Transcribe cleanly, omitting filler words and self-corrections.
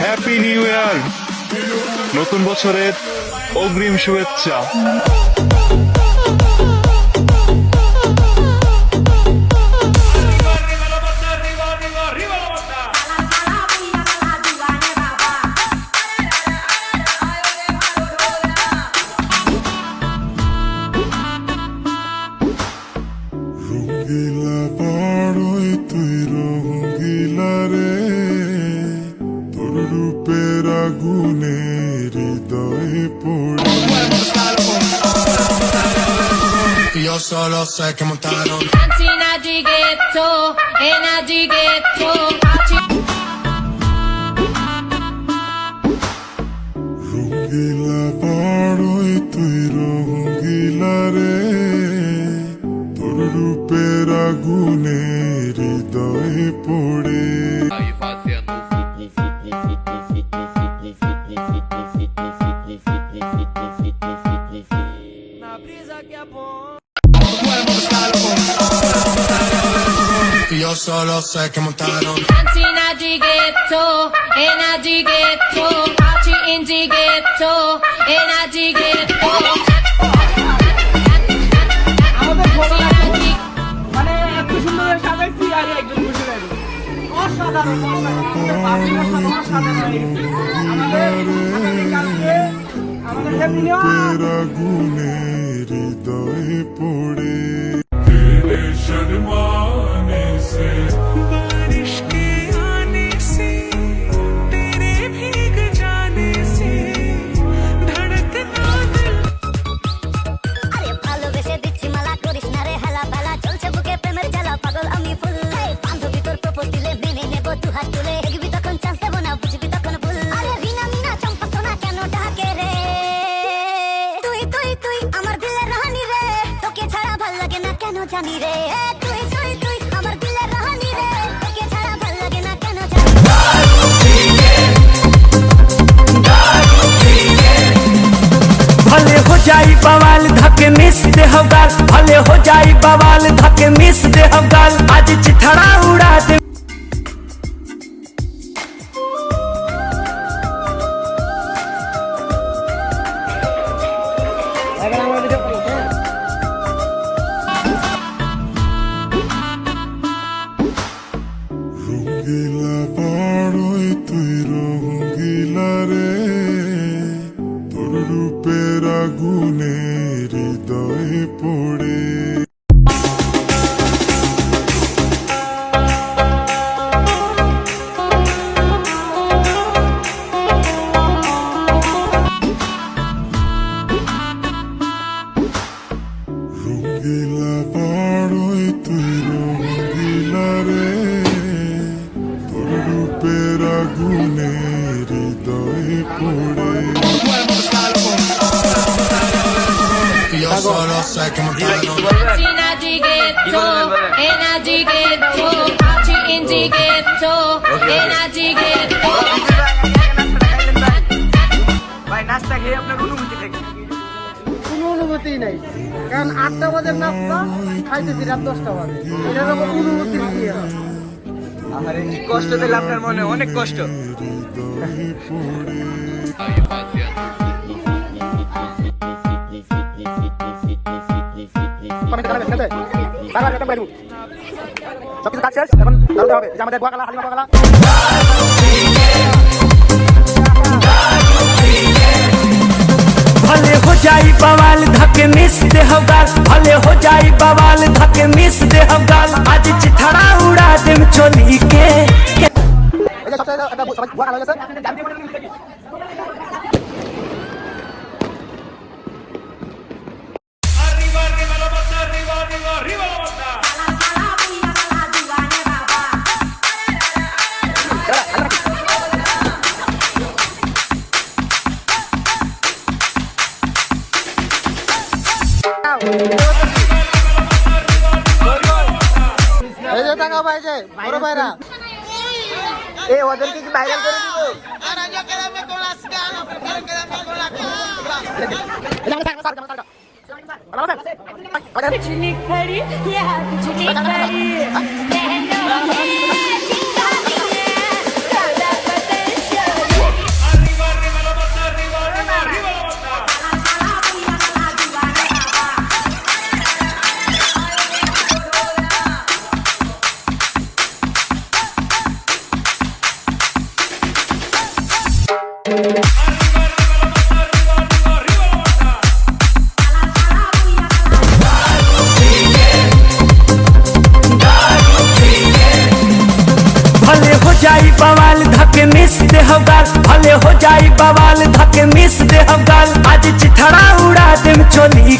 Happy new year, নতুন বছরের অগ্রিম শুভেচ্ছা। রঙ্গিলা পাড়ই তুই রঙ্গিলা রে, তোর রূপের আগুনে হৃদয়ে পড়ে। Yo solo sé que montaron Cantina di ghetto, ena di ghetto. রঙ্গিলা পাড়ই তুই রঙ্গিলা রে, তোর রূপের আগুনে হৃদয়ে পড়ে। Yo solo sé que montaron Cantina di ghetto, ena di ghetto. Party in di ghetto, ena di ghetto. আমাদের ছোটবেলা মানে এত সুন্দর সাজাইছি আর একজন বসে রইল অসাধারণ আমাদের হ্যাপি নিউ ইয়ার আগুনে হৃদয়ে পড়ে। बारिश के आने से तेरे भीग जाने से धड़कता दिल। আরে ভালোবেসে দিচ্ছি মালা, করিস না রে হেলা বেলা, চলছে বুকে প্রেমের জ্বালা, পাগল আমি ফুল। বান্ধবী তোর প্রপোজ দিলে মেনে নেব দু হাত তুলে, এগবি তখন চান্স দেবো না, বুঝবি তখন ভুল। আরে রিনা মিনা চম্পা সোনা কেন ডাকে রে, তুই তুই তুই আমার দিলের রাহানি রে, তোকে ছাড়া ভাল লাগে না কেন জানি রে, তুই তুই তুই আমার দিলের রাহানি রে, তোকে ছাড়া ভাল লাগে না কেন জানি। भले हो जाई बवाल धके मिस दे हगाल, भले हो जाई बवाल धके मिस दे हगाल, आज चिथड़ा उड़ा दे। রঙ্গিলা পাড়ই তুই রঙ্গিলা রে, তোর রূপের আগুনে হৃদয়ে পড়ে। রঙ্গিলা পাড়ই তুই রঙ্গিলা রে, তোর রূপের আগুনে হৃদয়ে পড়ে। Yo solo sé que montaron Cantina di ghetto, ena di ghetto. Party in di ghetto, ena di ghetto. ভাই নাস্তা খেয়ে আপনার অনুভূতি দেখি কোনো অনুভূতি নাই, কারণ 8টা বাজে নাস্তা খাইতেছি রাত 10টা বাজে, এটার আবার অনুভূতি কি হয়? আমার এই কষ্ট দিলে আপনার মনে অনেক কষ্ট। হৃদয়ে পড়ে। সবকিছু কাজ শেষ, এখন চলতে হবে যে আমাদের গোয়াগালা হালিমা গোয়াগালা। भले हो जाई बवाल धके मिस दे हगाल, भले हो जाई बवाल धके मिस दे हगाल, आज चिथड़ा उड़ा दे चोली के। এই যে সবচেয়ে একটা সবাই গোয়াগালা হয়ে গেছে। Arriba, arriba la banda, arriba, arriba, arriba la banda. এই যে টাকা ভাই যে বড় ভাইরা এই ওদেরকে কি ভাইরাল করে দিব? Pichnik pari, yeah, pichnik pari. Stand on me, chingaliye, rada patel show. जाई बवाल धके मिस दे हो गाल भले हो जाई बवाल धके मिस दे हो गाल आज चिथड़ा उड़ा देम चोली